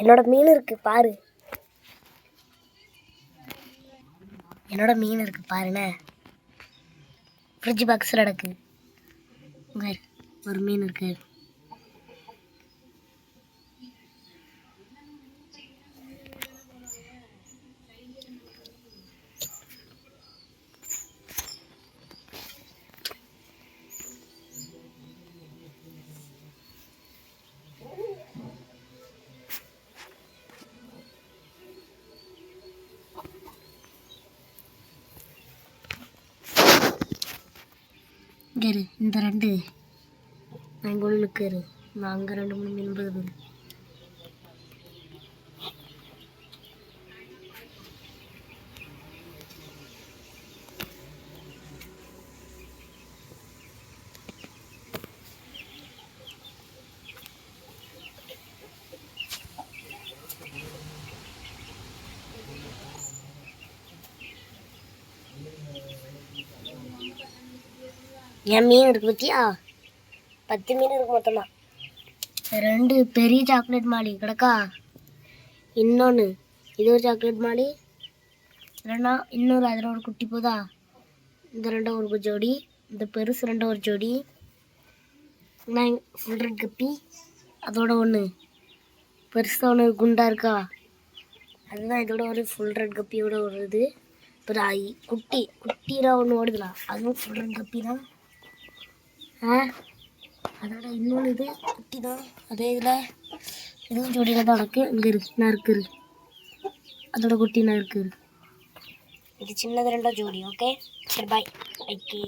என்னோட மீன் இருக்கு பாரு. என்னோட மீன் இருக்கு பாருண்ணே. ஃப்ரிட்ஜ் பாக்ஸில் கிடக்கு. ஒரு மீன் இருக்கு. இந்த ரெண்டு நான் இங்கே நிற்காரு. நான் அங்கே 2-3 மீன் போகுது. என் மீன் இருக்கு பத்தியா? 10 மீன் இருக்கு மொத்தமாக. 2 பெரிய சாக்லேட் மாலி கிடக்கா. இன்னொன்று இது ஒரு சாக்லேட் மாலி. இல்லைன்னா இன்னொரு அதில் ஒரு குட்டி போதா. இந்த 2 ஒரு ஜோடி. இந்த பெருசு 2 ஒரு ஜோடி. நான் ஃபுல் ரெட் கப்பி. அதோட ஒன்று பெருசாக ஒன்று குண்டா இருக்கா. அதுதான் இதோட ஒரு ஃபுல் ரெட் கப்பியோட ஒரு இது. அப்புறம் குட்டியில் ஒன்று ஓடுதுலாம், அதுவும் ஃபுல் ரெட் கப்பி தான். அதோட இன்னொன்று இது குட்டி தான். அதே இதில் இதுவும் ஜோடியில் தான் இருக்குது. இங்கே இருக்குது அதோட குட்டி இருக்குது. இது சின்னது 2 ஜோடி. ஓகே சரி, பாய். ஓகே.